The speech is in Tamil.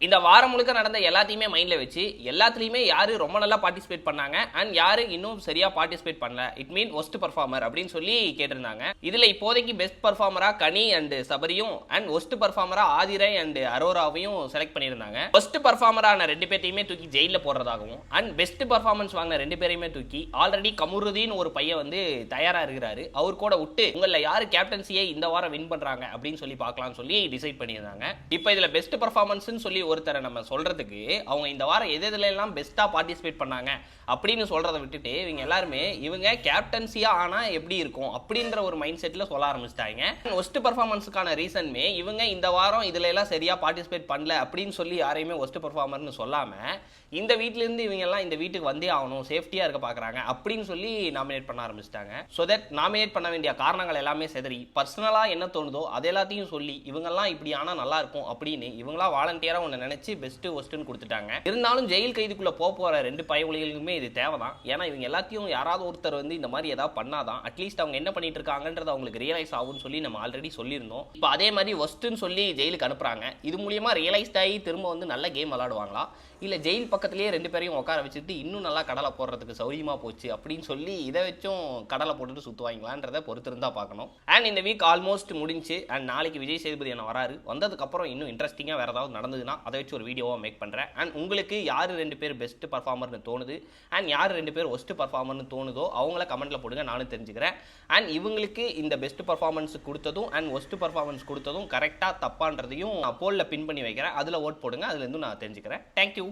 இந்த வாரம் முழுக்க நடந்த எல்லாத்தையுமே மைண்ட்ல வச்சு எல்லாத்துலயுமே யாரு ரொம்ப நல்லா பார்ட்டிசிபேட் பண்ணாங்க அண்ட் யாரு இன்னும் சரியா பார்ட்டிசிபேட் பண்ணல, இட் மீன் ஒஸ்ட் பர்ஃபார்மர் அப்படின்னு சொல்லி கேட்டிருந்தாங்க. இதுல இப்போதைக்கு பெஸ்ட் பர்ஃபார்மரா கனி அண்ட் சபரியும் அண்ட் ஒஸ்ட் பர்ஃபார்மரா ஆதிரை அண்ட் அரோராவையும் செலக்ட் பண்ணியிருந்தாங்க. ஒஸ்ட் பர்ஃபார்மரான 2 பேரையுமே தூக்கி ஜெயில போடுறதாகவும் அண்ட் பெஸ்ட் பர்ஃபார்மன்ஸ் வாங்கின 2 பேரையுமே தூக்கி ஆல்ரெடி கமுருதீன் ஒரு பையன் வந்து தயாரா இருக்கிறாரு, அவர் கூட விட்டு உங்கள யாரு கேப்டன்சியை இந்த வாரம் வின் பண்றாங்க அப்படின்னு சொல்லி பார்க்கலாம்னு சொல்லி டிசைட் பண்ணியிருந்தாங்க. இப்போ இதுல பெஸ்ட் பர்ஃபார்மன்ஸ் சொல்லி ஒருத்தரை நம்ம சொல்றதுக்கு அவங்க இந்த வாரம் எதுல எல்லாம் பெஸ்டா பார்ட்டிசிபேட் பண்ணாங்க அப்படின்னு சொல்றதை விட்டுட்டு இவங்க எல்லாருமே இவங்க கேப்டன்சியா ஆனா எப்படி இருக்கும் அப்படின்ற ஒரு மைண்ட் செட்ல சொல்ல ஆரம்பிச்சிட்டாங்க. ஒஸ்ட் பர்ஃபார்மன்ஸுக்கான ரீசன்மே இவங்க இந்த வாரம் இதுல எல்லாம் சரியா பார்ட்டிசிபேட் பண்ணல அப்படின்னு சொல்லி யாரையுமே ஒஸ்ட் பர்ஃபார்மர்னு சொல்லாம இந்த வீட்ல இருந்து இவங்க எல்லாம் இந்த வீட்டுக்கு வந்தே ஆகணும், சேஃப்டியா இருக்க பாக்குறாங்க அப்படின்னு சொல்லி நாமினேட் பண்ண ஆரம்பிச்சிட்டாங்க. ஸோ தட் நாமினேட் பண்ண வேண்டிய காரணங்கள் எல்லாமே செதறி பர்சனலா என்ன தோணுதோ அது எல்லாத்தையும் சொல்லி இவங்கெல்லாம் இப்படி ஆனா நல்லா இருக்கும் அப்படின்னு இவங்களா வாலண்டியரா ஒன்று நினைச்சு பெஸ்ட் ஒஸ்ட்னு கொடுத்துட்டாங்க. இருந்தாலும் ஜெயில் கைதுக்குள்ள போற 2 பயவுளிகளுக்குமே இது தேவைதான். ஏன்னா இவங்க எல்லாத்தையும் யாராவது ஒருத்தர் வந்து இந்த மாதிரி ஏதாவது பண்ணாதான் அட்லீஸ்ட் அவங்க என்ன பண்ணிட்டு இருக்காங்கன்றது அவங்களுக்கு ரியலைஸ் ஆகும்னு சொல்லி நம்ம ஆல்ரெடி சொல்லியிருந்தோம். இப்போ அதே மாதிரி ஒஸ்ட்னு சொல்லி ஜெயிலுக்கு அனுப்புறாங்க. இது மூலியமா ரியலைஸ்ட் ஆகி திரும்ப வந்து நல்ல கேம் விளையாடுவாங்களா, இல்ல ஜெயில் பக்கத்திலேயே 2 பேரையும் உட்கார வச்சுட்டு இன்னும் நல்லா கடலை போடுறதுக்கு சௌரியமா போச்சு அப்படின்னு சொல்லி இதை வச்சும் கடலை போட்டுட்டு சுத்துவாங்களான்றதை பொறுத்திருந்தா பார்க்கணும். அண்ட் இந்த வீக் ஆல்மோஸ்ட் முடிஞ்சு அண்ட் நாளைக்கு விஜய் சேதுபதி என்ன வராரு, வந்ததுக்கு அப்புறம் இன்னும் இன்ட்ரெஸ்டிங்கா வேற ஏதாவது நடந்ததுன்னா அதை வச்சு ஒரு வீடியோவா மேக் பண்றேன். அண்ட் உங்களுக்கு யாரு 2 பேர் பெஸ்ட் பர்ஃபார்மர்னு தோணுது அண்ட் யார் 2 பேர் ஒஸ்ட் பர்ஃபார்மர்னு தோணுதோ அவங்கள கமெண்ட்ல போடுங்க, நானும் தெரிஞ்சுக்கிறேன். அண்ட் இவங்களுக்கு இந்த பெஸ்ட் பர்ஃபார்மன்ஸ் கொடுத்ததும் அண்ட் ஒஸ்ட் பர்ஃபார்மன்ஸ் கொடுத்ததும் கரெக்டா தப்பான்றதையும் போல்ல பின் பண்ணி வைக்கிறேன், அதுல ஓட் போடுங்க, அதுல இருந்து நான் தெரிஞ்சுக்கிறேன். தேங்க்யூ.